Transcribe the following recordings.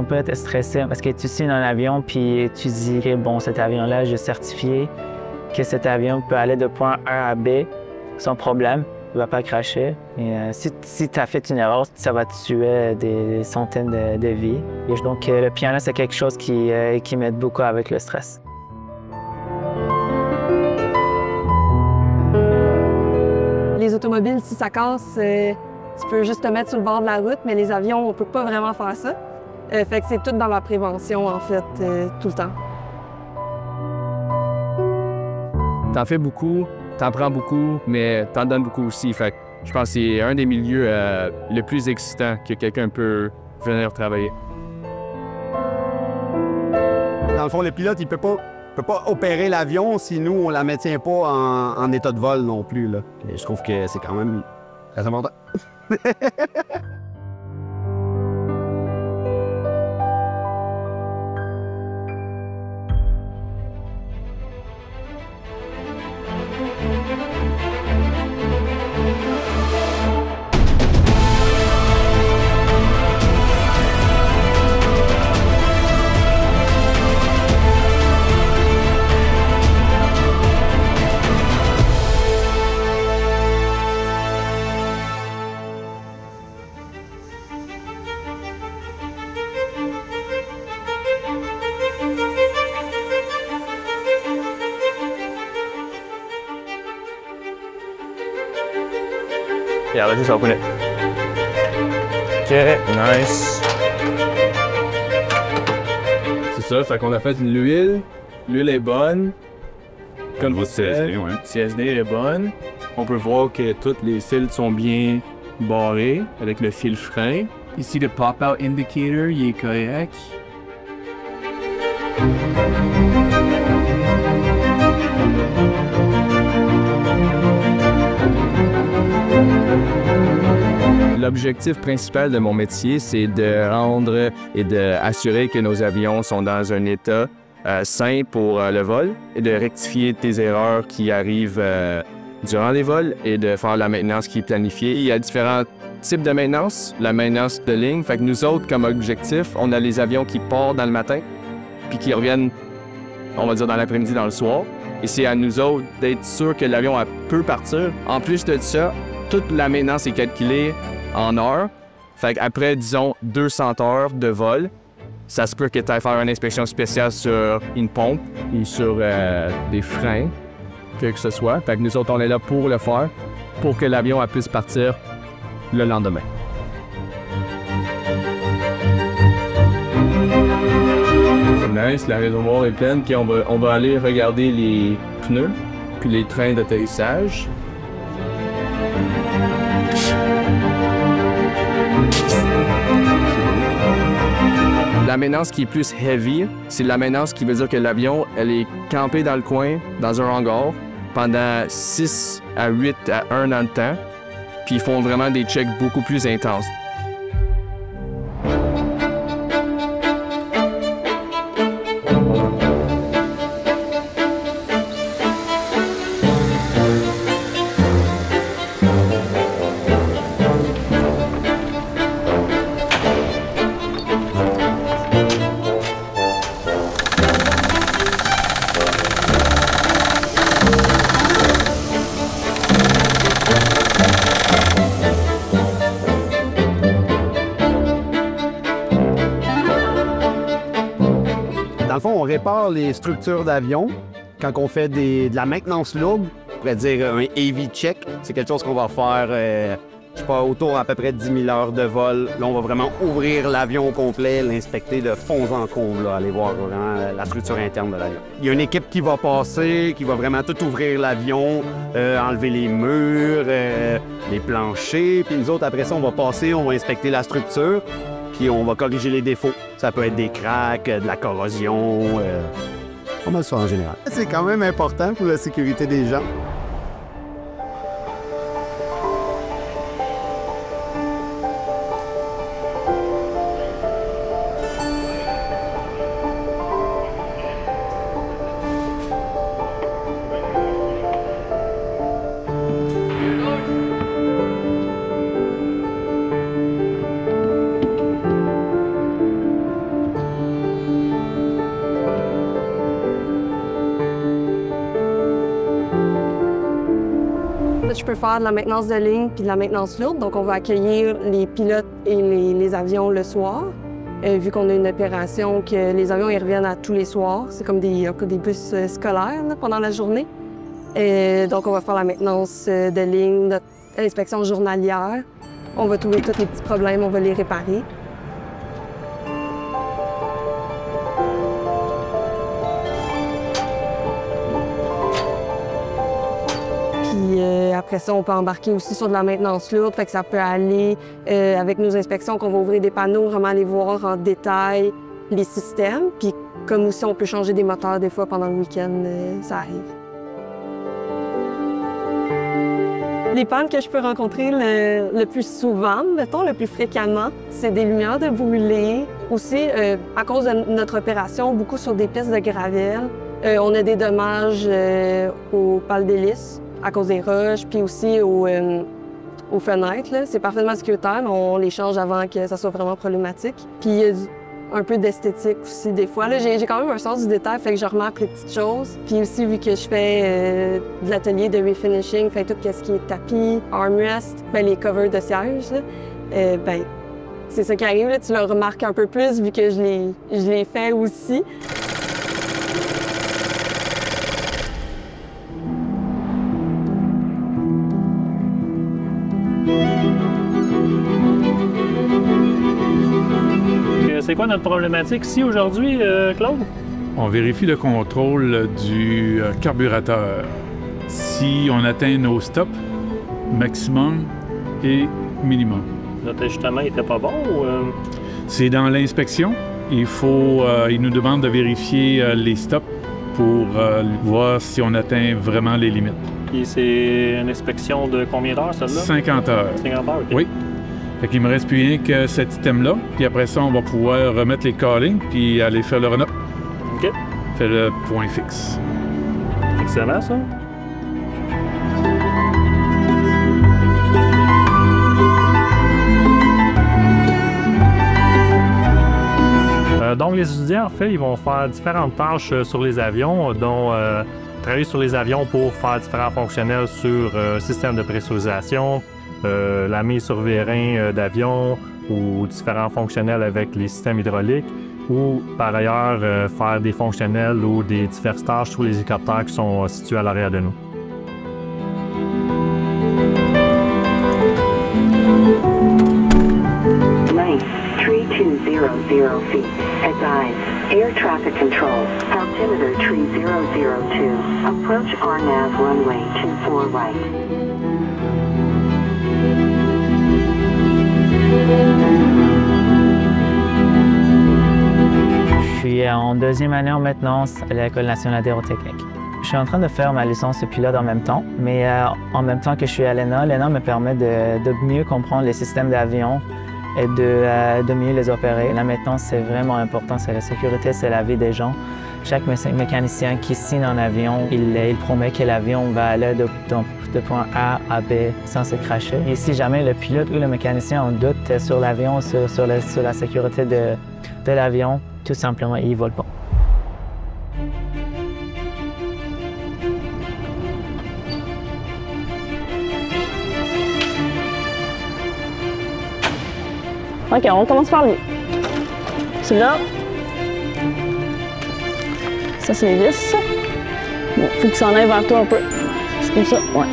on peut être stressé parce que tu signes un avion puis tu dis que bon, cet avion-là, j'ai certifié que cet avion peut aller de point A à B sans problème, il ne va pas cracher. Et, si tu as fait une erreur, ça va te tuer des centaines de vies. Et donc le piano, c'est quelque chose qui m'aide beaucoup avec le stress. Les automobiles, si ça casse, tu peux juste te mettre sur le bord de la route, mais les avions, on ne peut pas vraiment faire ça. Fait que c'est tout dans la prévention, en fait, tout le temps. T'en fais beaucoup, t'en prends beaucoup, mais t'en donnes beaucoup aussi. Fait que je pense que c'est un des milieux le plus excitants que quelqu'un peut venir travailler. Dans le fond, le pilote, il peut pas opérer l'avion si nous, on la maintient pas en état de vol non plus, là. Et je trouve que c'est quand même très important. Yeah, let's just open it. OK, nice. C'est ça, fait qu'on a fait l'huile. L'huile est bonne. Comme vous savez, ouais. CSD est bonne. On peut voir que tous les fils sont bien barrés avec le fil frein. Ici, le pop-out indicator, il est correct. L'objectif principal de mon métier, c'est de rendre et d'assurer que nos avions sont dans un état sain pour le vol et de rectifier tes erreurs qui arrivent durant les vols et de faire la maintenance qui est planifiée. Il y a différents types de maintenance. La maintenance de ligne, fait que nous autres, comme objectif, on a les avions qui partent dans le matin puis qui reviennent, on va dire, dans l'après-midi, dans le soir. Et c'est à nous autres d'être sûr que l'avion peut partir. En plus de ça, toute la maintenance est calculée en heures. Fait qu'après, disons, 200 heures de vol, ça se peut que tu ailles faire une inspection spéciale sur une pompe et sur des freins, que ce soit. Fait que nous autres, on est là pour le faire, pour que l'avion puisse partir le lendemain. C'est nice, la réservoir est pleine. Puis on va aller regarder les pneus, puis les trains d'atterrissage. La maintenance qui est plus heavy, c'est la maintenance qui veut dire que l'avion, elle est campée dans le coin, dans un hangar, pendant 6 à 8 à 1 an de temps, puis ils font vraiment des checks beaucoup plus intenses. Dans le fond, on répare les structures d'avion quand on fait de la maintenance lourde. On pourrait dire un AV check. C'est quelque chose qu'on va faire, je sais pas, autour à peu près de 10 000 heures de vol. Là, on va vraiment ouvrir l'avion au complet, l'inspecter de fond en comble, là, aller voir vraiment la structure interne de l'avion. Il y a une équipe qui va passer, qui va vraiment tout ouvrir l'avion, enlever les murs, les planchers. Puis nous autres, après ça, on va passer, on va inspecter la structure. Puis on va corriger les défauts. Ça peut être des cracks, de la corrosion, pas mal ça en général. C'est quand même important pour la sécurité des gens. je peux faire de la maintenance de ligne puis de la maintenance lourde. Donc, on va accueillir les pilotes et les avions le soir. Vu qu'on a une opération que les avions ils reviennent à tous les soirs. C'est comme des bus scolaires là, pendant la journée. Donc, on va faire la maintenance de ligne, notre inspection journalière. On va trouver tous les petits problèmes, on va les réparer. Puis après ça, on peut embarquer aussi sur de la maintenance lourde, fait que ça peut aller avec nos inspections qu'on va ouvrir des panneaux, vraiment aller voir en détail les systèmes. Puis comme aussi on peut changer des moteurs des fois pendant le week-end, ça arrive. Les pannes que je peux rencontrer le plus souvent, mettons le plus fréquemment, c'est des lumières de brûlée. Aussi, à cause de notre opération, beaucoup sur des pistes de gravel, on a des dommages aux pales d'hélice à cause des roches, puis aussi aux fenêtres. C'est parfaitement sécuritaire, mais on les change avant que ça soit vraiment problématique. Puis il y a un peu d'esthétique aussi des fois. J'ai quand même un sens du détail, fait que je remarque les petites choses. Puis aussi, vu que je fais de l'atelier de refinishing, fait tout ce qui est tapis, armrest, les covers de sièges, c'est ça qui arrive. Là, tu le remarques un peu plus vu que je l'ai fait aussi. C'est quoi notre problématique ici aujourd'hui, Claude? On vérifie le contrôle du carburateur. Si on atteint nos stops, maximum et minimum. Notre ajustement n'était pas bon ou... C'est dans l'inspection. Il nous demande de vérifier les stops pour voir si on atteint vraiment les limites. Et c'est une inspection de combien d'heures, celle-là? 50 heures. 50 heures, OK. Oui. Fait qu'il me reste plus rien que cet item-là. Puis après ça, on va pouvoir remettre les callings puis aller faire le run-up. OK. Faire le point fixe. Excellent, ça. Donc, les étudiants, en fait, ils vont faire différentes tâches sur les avions, dont travailler sur les avions pour faire différents fonctionnels sur système de pressurisation, la mise sur vérin d'avion ou différents fonctionnels avec les systèmes hydrauliques ou par ailleurs faire des fonctionnels ou des diverses tâches sur les hélicoptères qui sont situés à l'arrière de nous. Length 3200 feet. Advise. Air traffic control. Altimeter 3002. Approach RNAV runway 24 right. Je suis en deuxième année en maintenance à l'École nationale d'aérotechnique. Je suis en train de faire ma licence de pilote en même temps, mais en même temps que je suis à l'ENA, l'ENA me permet de mieux comprendre les systèmes d'avion et de mieux les opérer. La maintenance, c'est vraiment important, c'est la sécurité, c'est la vie des gens. Chaque mécanicien qui signe un avion, il promet que l'avion va aller de point A à B sans se cracher. Et si jamais le pilote ou le mécanicien ont doute sur l'avion, sur la sécurité de l'avion, tout simplement, il ne vole pas. OK, on commence par lui. Celui-là. Ça, c'est les vis. Bon, faut qu'il s'en aille vers toi un peu. C'est comme ça, ouais.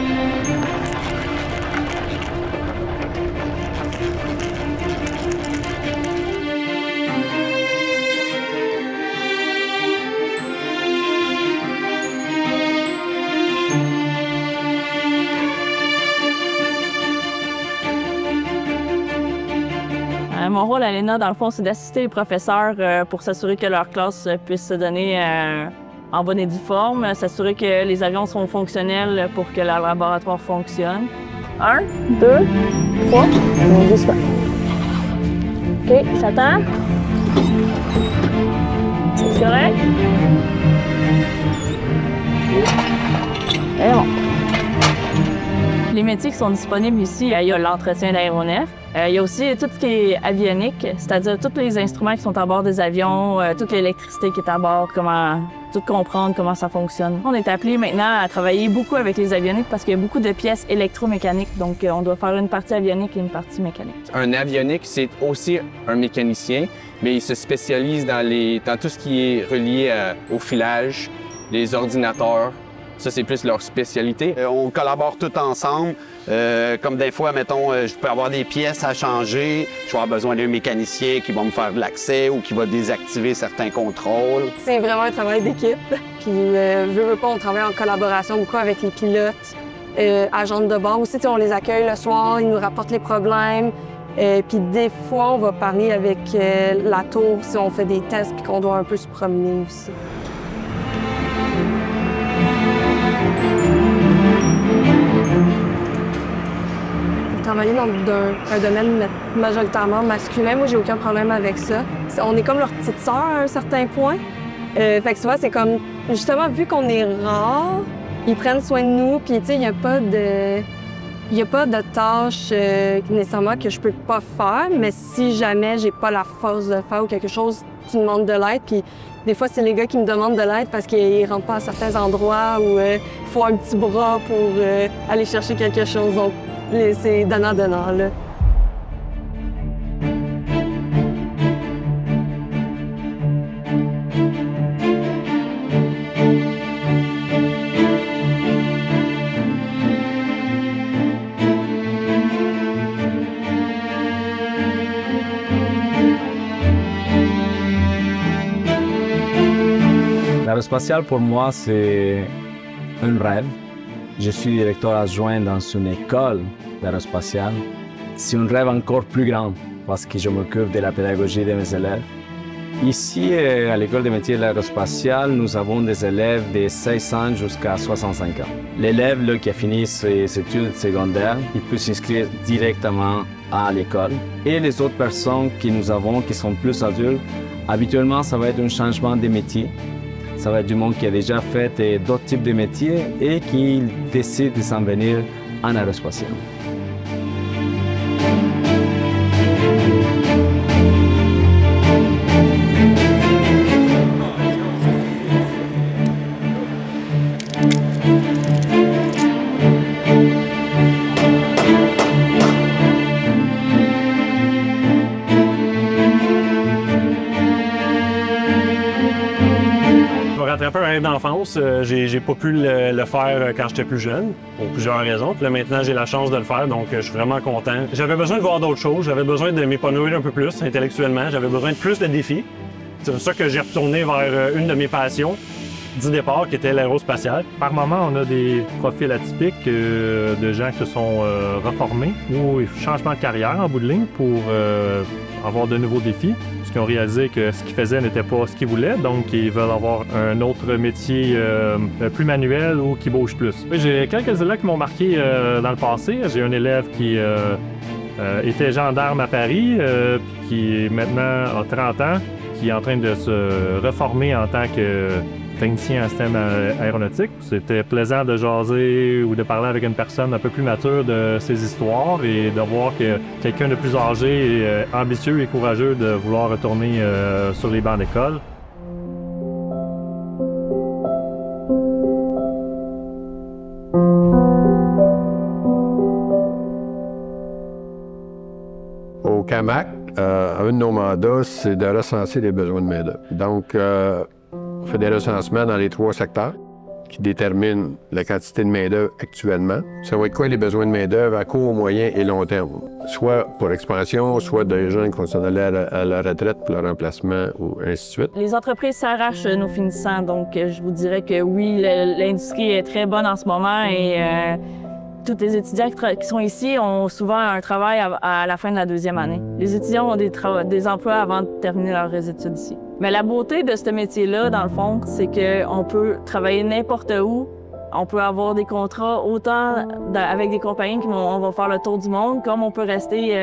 Mon rôle à l'ENA, dans le fond, c'est d'assister les professeurs pour s'assurer que leur classe puisse se donner en bonne et due forme, s'assurer que les avions sont fonctionnels pour que leur laboratoire fonctionne. 1, 2, 3, doucement. OK, s'attend. C'est correct. Et bon. Les métiers qui sont disponibles ici, il y a l'entretien d'aéronefs. Il y a aussi tout ce qui est avionique, c'est-à-dire tous les instruments qui sont à bord des avions, toute l'électricité qui est à bord, comment tout comprendre comment ça fonctionne. On est appelé maintenant à travailler beaucoup avec les avioniques parce qu'il y a beaucoup de pièces électromécaniques, donc on doit faire une partie avionique et une partie mécanique. Un avionique, c'est aussi un mécanicien, mais il se spécialise dans tout ce qui est relié au filage, les ordinateurs. Ça, c'est plus leur spécialité. On collabore tous ensemble. Comme des fois, mettons, je peux avoir des pièces à changer. Je vais avoir besoin d'un mécanicien qui va me faire de l'accès ou qui va désactiver certains contrôles. C'est vraiment un travail d'équipe. Puis, veux pas, on travaille en collaboration beaucoup avec les pilotes, agents de bord. Aussi, on les accueille le soir, ils nous rapportent les problèmes. Puis des fois, on va parler avec la tour si on fait des tests puis qu'on doit un peu se promener aussi. Travailler dans un domaine majoritairement masculin, moi, j'ai aucun problème avec ça. On est comme leur petite sœur à un certain point. Fait que souvent, c'est comme, justement, vu qu'on est rare, ils prennent soin de nous, puis tu sais, il n'y a pas de tâches nécessairement que je peux pas faire, mais si jamais j'ai pas la force de faire ou quelque chose qui demande de l'aide, puis des fois, c'est les gars qui me demandent de l'aide parce qu'ils rentrent pas à certains endroits où il faut un petit bras pour aller chercher quelque chose. Donc, c'est donnant-donnant, là. L'aérospatiale, pour moi, c'est un rêve. Je suis directeur adjoint dans une école d'aérospatiale. C'est un rêve encore plus grand parce que je m'occupe de la pédagogie de mes élèves. Ici, à l'école des métiers de l'aérospatiale, nous avons des élèves de 16 ans jusqu'à 65 ans. L'élève qui a fini ses études secondaires, il peut s'inscrire directement à l'école. Et les autres personnes que nous avons qui sont plus adultes, habituellement, ça va être un changement de métier. Ça va être du monde qui a déjà fait d'autres types de métiers et qui décide de s'en venir en aérospatiale. Un peu un rêve d'enfance. J'ai pas pu le faire quand j'étais plus jeune, pour plusieurs raisons. Puis là, maintenant, j'ai la chance de le faire, donc je suis vraiment content. J'avais besoin de voir d'autres choses, j'avais besoin de m'épanouir un peu plus intellectuellement, j'avais besoin de plus de défis. C'est pour ça que j'ai retourné vers une de mes passions du départ, qui était l'aérospatiale. Par moment, on a des profils atypiques de gens qui se sont reformés ou changement de carrière en bout de ligne pour avoir de nouveaux défis. Parce qu'ils ont réalisé que ce qu'ils faisaient n'était pas ce qu'ils voulaient, donc ils veulent avoir un autre métier plus manuel ou qui bouge plus. J'ai quelques élèves qui m'ont marqué dans le passé. J'ai un élève qui était gendarme à Paris, puis qui maintenant a 30 ans, qui est en train de se reformer en tant que technicien en système aéronautique. C'était plaisant de jaser ou de parler avec une personne un peu plus mature de ses histoires et de voir que quelqu'un de plus âgé et ambitieux et courageux de vouloir retourner sur les bancs d'école. Au CAMAC, un de nos mandats, c'est de recenser les besoins de main-d'œuvre. Donc, on fait des recensements dans les 3 secteurs qui déterminent la quantité de main-d'œuvre actuellement. Ça va être quoi les besoins de main-d'œuvre à court, moyen et long terme? Soit pour l'expansion, soit des gens qui vont aller à la retraite pour leur remplacement ou ainsi de suite. Les entreprises s'arrachent nos finissants, donc je vous dirais que oui, l'industrie est très bonne en ce moment et tous les étudiants qui sont ici ont souvent un travail à la fin de la 2e année. Les étudiants ont des emplois avant de terminer leurs études ici. Mais la beauté de ce métier-là, dans le fond, c'est qu'on peut travailler n'importe où. On peut avoir des contrats autant avec des compagnies qui vont faire le tour du monde, comme on peut rester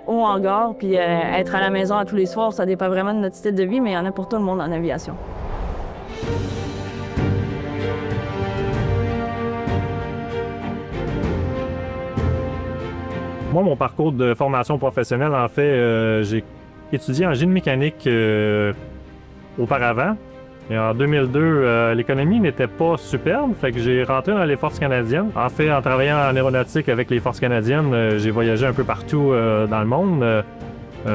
au hangar puis être à la maison à tous les soirs. Ça dépend vraiment de notre style de vie, mais il y en a pour tout le monde en aviation. Moi, mon parcours de formation professionnelle, en fait, j'ai étudié en génie mécanique auparavant. Et en 2002, l'économie n'était pas superbe, fait que j'ai rentré dans les Forces canadiennes. En fait, en travaillant en aéronautique avec les Forces canadiennes, j'ai voyagé un peu partout dans le monde.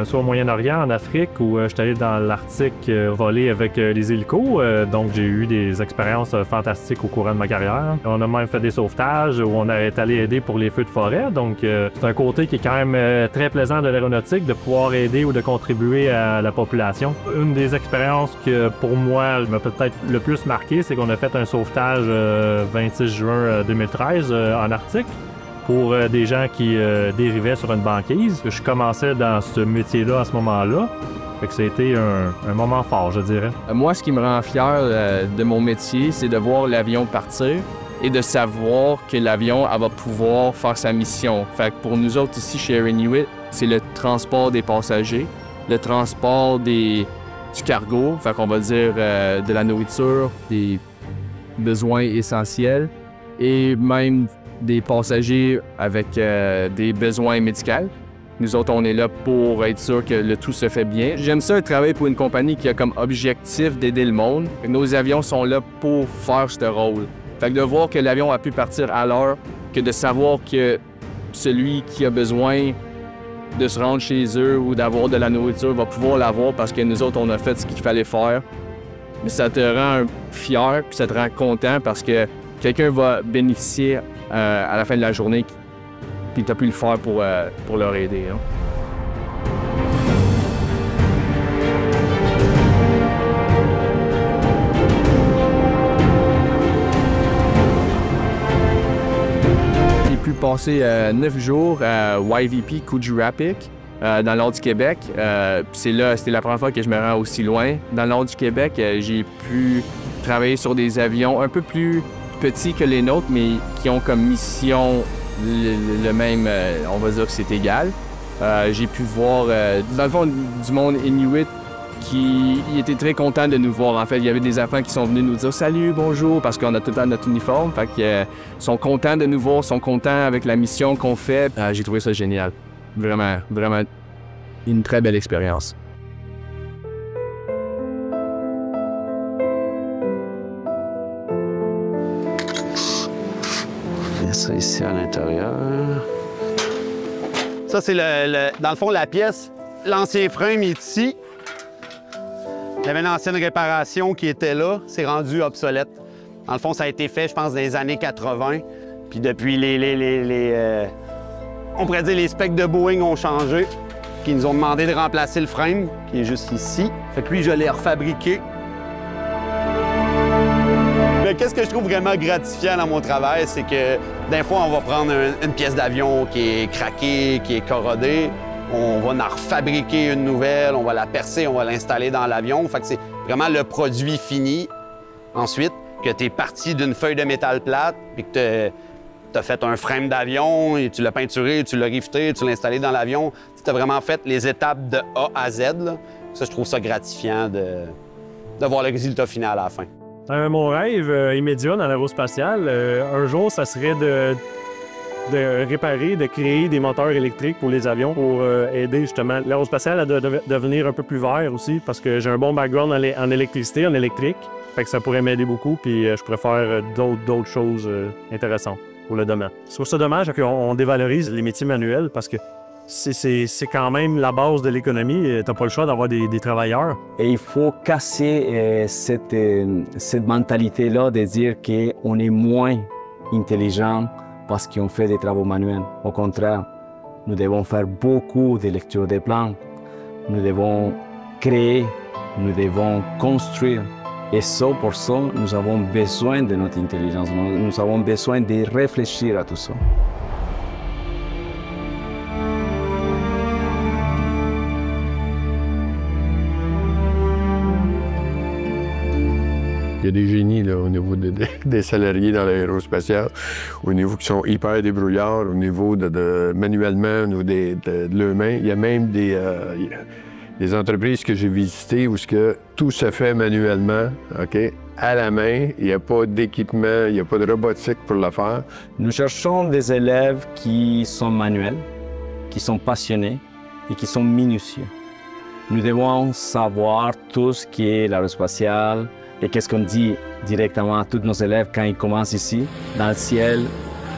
Soit au Moyen-Orient, en Afrique, où je suis allé dans l'Arctique voler avec les hélicos. Donc, j'ai eu des expériences fantastiques au courant de ma carrière. On a même fait des sauvetages où on est allé aider pour les feux de forêt. Donc, c'est un côté qui est quand même très plaisant de l'aéronautique, de pouvoir aider ou de contribuer à la population. Une des expériences que, pour moi, m'a peut-être le plus marqué, c'est qu'on a fait un sauvetage 26 juin 2013 en Arctique, pour des gens qui dérivaient sur une banquise. Je commençais dans ce métier-là à ce moment-là. Fait que ça a été un moment fort, je dirais. Moi, ce qui me rend fier de mon métier, c'est de voir l'avion partir et de savoir que l'avion va pouvoir faire sa mission. Fait que pour nous autres ici chez Air Inuit, c'est le transport des passagers, le transport du cargo, fait qu'on va dire de la nourriture, des besoins essentiels et même des passagers avec des besoins médicaux. Nous autres, on est là pour être sûr que le tout se fait bien. J'aime ça travailler pour une compagnie qui a comme objectif d'aider le monde. Nos avions sont là pour faire ce rôle. Fait que de voir que l'avion a pu partir à l'heure, que de savoir que celui qui a besoin de se rendre chez eux ou d'avoir de la nourriture va pouvoir l'avoir parce que nous autres, on a fait ce qu'il fallait faire. Mais ça te rend fier, puis ça te rend content parce que quelqu'un va bénéficier à la fin de la journée, puis tu as pu le faire pour leur aider. Hein. J'ai pu passer 9 jours à YVP Coogee-Rapic, dans le nord du Québec. C'était la première fois que je me rends aussi loin. Dans le nord du Québec, j'ai pu travailler sur des avions un peu plus petits que les nôtres, mais qui ont comme mission le même, on va dire que c'est égal. J'ai pu voir, dans le fond, du monde Inuit qui était très content de nous voir. En fait, il y avait des enfants qui sont venus nous dire « Salut, bonjour », parce qu'on a tout le temps notre uniforme. Fait qu'ils sont contents de nous voir, sont contents avec la mission qu'on fait. J'ai trouvé ça génial. Vraiment, vraiment une très belle expérience. Ça ici à l'intérieur. Ça, c'est dans le fond, la pièce. L'ancien frame est ici. Il y avait une ancienne réparation qui était là. C'est rendu obsolète. Dans le fond, ça a été fait, je pense, dans les années 80. Puis depuis, on pourrait dire les specs de Boeing ont changé. Puis ils nous ont demandé de remplacer le frame, qui est juste ici. Fait que lui, je l'ai refabriqué. Mais qu'est-ce que je trouve vraiment gratifiant dans mon travail, c'est que des fois, on va prendre une pièce d'avion qui est craquée, qui est corrodée. On va en refabriquer une nouvelle, on va la percer, on va l'installer dans l'avion. Fait que c'est vraiment le produit fini. Ensuite, que tu es parti d'une feuille de métal plate, puis que tu as fait un frame d'avion, et tu l'as peinturé, tu l'as rifté, tu l'as installé dans l'avion. Tu as vraiment fait les étapes de A à Z. Là. Ça, je trouve ça gratifiant de voir le résultat final à la fin. Mon rêve immédiat dans l'aérospatiale, un jour, ça serait de réparer, de créer des moteurs électriques pour les avions pour aider justement l'aérospatiale à devenir un peu plus vert aussi, parce que j'ai un bon background en électricité, en électrique. Fait que ça pourrait m'aider beaucoup, puis je pourrais faire d'autres choses intéressantes pour le domaine. Je trouve ça dommage qu'on dévalorise les métiers manuels parce que c'est quand même la base de l'économie. T'as pas le choix d'avoir des travailleurs. Et il faut casser cette mentalité-là de dire qu'on est moins intelligent parce qu'on fait des travaux manuels. Au contraire, nous devons faire beaucoup de lectures de plans. Nous devons créer, nous devons construire. Et ça, pour ça, nous avons besoin de notre intelligence. Nous avons besoin de réfléchir à tout ça. Il y a des génies là, au niveau des salariés dans l'aérospatial, au niveau qui sont hyper débrouillards, au niveau manuellement, au niveau de leurs mains. Il y a même des entreprises que j'ai visitées où tout se fait manuellement, OK, à la main. Il n'y a pas d'équipement, il n'y a pas de robotique pour le faire. Nous cherchons des élèves qui sont manuels, qui sont passionnés et qui sont minutieux. Nous devons savoir tout ce qui est l'aérospatial Et qu'est-ce qu'on dit directement à tous nos élèves quand ils commencent ici? Dans le ciel,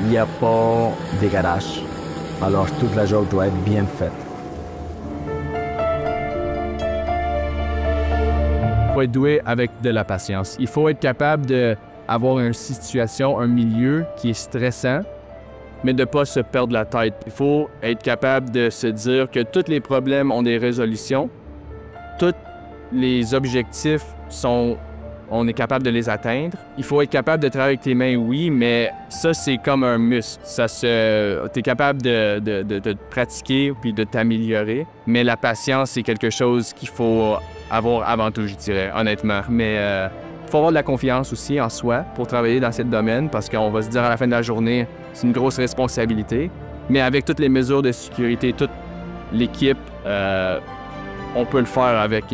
il n'y a pas de garage. Alors toute la job doit être bien faite. Il faut être doué avec de la patience. Il faut être capable d'avoir une situation, un milieu qui est stressant, mais de ne pas se perdre la tête. Il faut être capable de se dire que tous les problèmes ont des résolutions, tous les objectifs on est capable de les atteindre. Il faut être capable de travailler avec tes mains, oui, mais ça, c'est comme un muscle. Tu es capable de te pratiquer puis de t'améliorer, mais la patience, c'est quelque chose qu'il faut avoir avant tout, je dirais, honnêtement. Mais il faut avoir de la confiance aussi en soi pour travailler dans ce domaine, parce qu'on va se dire à la fin de la journée, c'est une grosse responsabilité. Mais avec toutes les mesures de sécurité, toute l'équipe, on peut le faire avec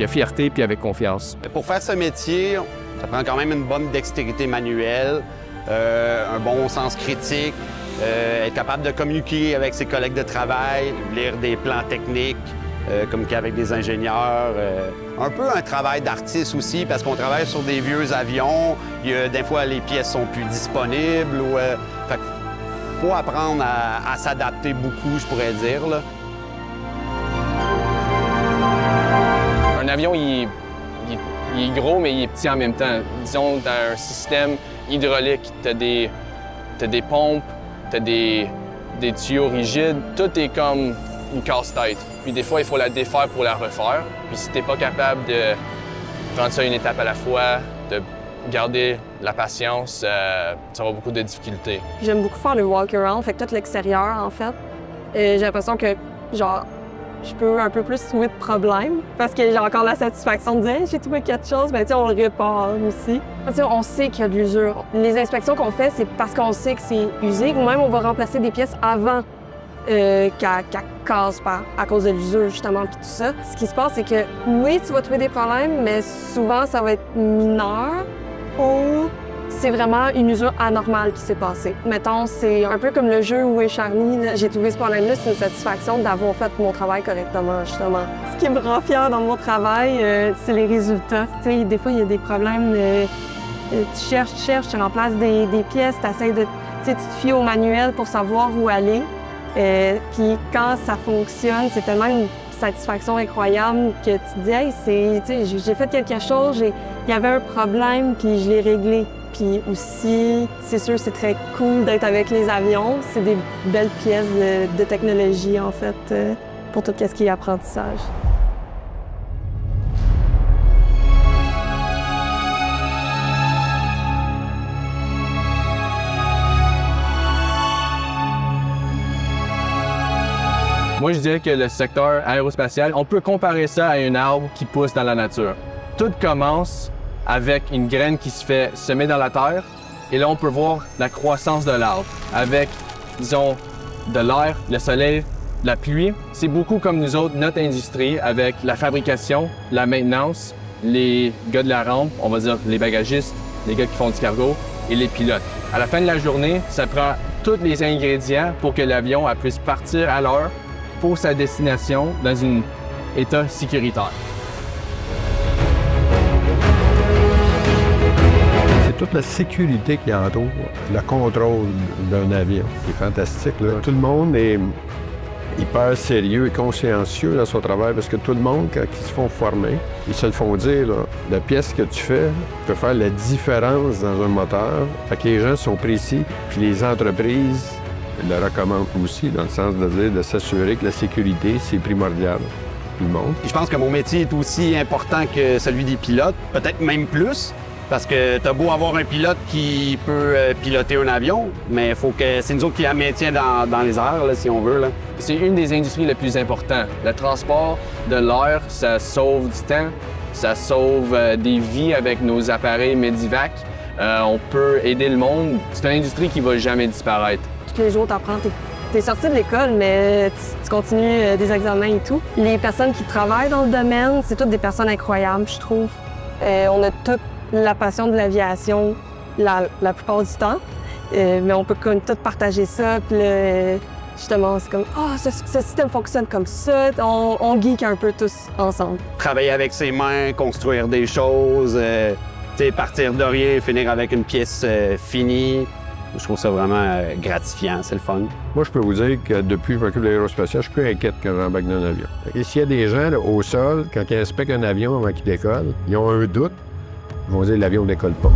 fierté puis avec confiance. Pour faire ce métier, ça prend quand même une bonne dextérité manuelle, un bon sens critique, être capable de communiquer avec ses collègues de travail, lire des plans techniques, communiquer avec des ingénieurs. Un peu un travail d'artiste aussi, parce qu'on travaille sur des vieux avions. Des fois, les pièces sont plus disponibles. Fait qu'il faut apprendre à s'adapter beaucoup, je pourrais dire, là. Un avion, il est gros, mais il est petit en même temps. Disons, dans un système hydraulique, tu as des pompes, tu as des tuyaux rigides. Tout est comme une casse-tête. Puis des fois, il faut la défaire pour la refaire. Puis si tu n'es pas capable de prendre ça une étape à la fois, de garder la patience, ça va avoir beaucoup de difficultés. J'aime beaucoup faire le walk-around, fait que tout l'extérieur, en fait. J'ai l'impression que, genre, je peux un peu plus trouver de problèmes parce que j'ai encore la satisfaction de dire hey, j'ai trouvé quelque chose, bien, on le répare aussi. On sait qu'il y a de l'usure. Les inspections qu'on fait, c'est parce qu'on sait que c'est usé ou même on va remplacer des pièces avant qu'elle casse à cause de l'usure, justement, puis tout ça. Ce qui se passe, c'est que oui, tu vas trouver des problèmes, mais souvent, ça va être mineur ou c'est vraiment une usure anormale qui s'est passée. Mettons, c'est un peu comme le jeu où est Charlie. J'ai trouvé ce problème-là, c'est une satisfaction d'avoir fait mon travail correctement, justement. Ce qui me rend fière dans mon travail, c'est les résultats. T'sais, des fois, il y a des problèmes. Tu cherches, tu remplaces des pièces, tu te fies au manuel pour savoir où aller. Puis quand ça fonctionne, c'est tellement une satisfaction incroyable que tu te dis, hey, j'ai fait quelque chose, il y avait un problème, puis je l'ai réglé. Puis aussi, c'est sûr, c'est très cool d'être avec les avions. C'est des belles pièces de technologie, en fait, pour tout ce qui est apprentissage. Moi, je dirais que le secteur aérospatial, on peut comparer ça à un arbre qui pousse dans la nature. Tout commence avec une graine qui se fait semer dans la terre, et là, on peut voir la croissance de l'arbre avec, disons, de l'air, le soleil, la pluie. C'est beaucoup comme nous autres, notre industrie, avec la fabrication, la maintenance, les gars de la rampe, on va dire les bagagistes, les gars qui font du cargo, et les pilotes. À la fin de la journée, ça prend tous les ingrédients pour que l'avion puisse partir à l'heure pour sa destination dans un état sécuritaire. C'est toute la sécurité qui entoure le contrôle d'un avion. C'est fantastique, là. Tout le monde est hyper sérieux et consciencieux dans son travail parce que tout le monde, quand ils se font former, ils se le font dire, là, la pièce que tu fais peut faire la différence dans un moteur. Fait que les gens sont précis, puis les entreprises le recommandent aussi, dans le sens de dire de s'assurer que la sécurité, c'est primordial. Tout le monde. Je pense que mon métier est aussi important que celui des pilotes, peut-être même plus. Parce que t'as beau avoir un pilote qui peut piloter un avion, mais il faut que c'est nous autres qui la maintiennent dans les airs, là, si on veut. C'est une des industries les plus importantes. Le transport de l'air, ça sauve du temps, ça sauve des vies avec nos appareils Medivac. On peut aider le monde. C'est une industrie qui ne va jamais disparaître. Tous les jours, tu apprends. Tu es sorti de l'école, mais tu continues des examens et tout. Les personnes qui travaillent dans le domaine, c'est toutes des personnes incroyables, je trouve. On a toutes la passion de l'aviation la plupart du temps, mais on peut tout partager ça. Puis Justement, c'est comme, ce système fonctionne comme ça. On geek un peu tous ensemble. Travailler avec ses mains, construire des choses, partir de rien, finir avec une pièce finie. Je trouve ça vraiment gratifiant, c'est le fun. Moi, je peux vous dire que depuis que je m'occupe de l'aérospatiale, je suis plus inquiète quand j'embarque dans un avion. Et s'il y a des gens là, au sol, quand ils inspectent un avion avant qu'il décolle, ils ont un doute, ils vont dire que l'avion ne décolle pas.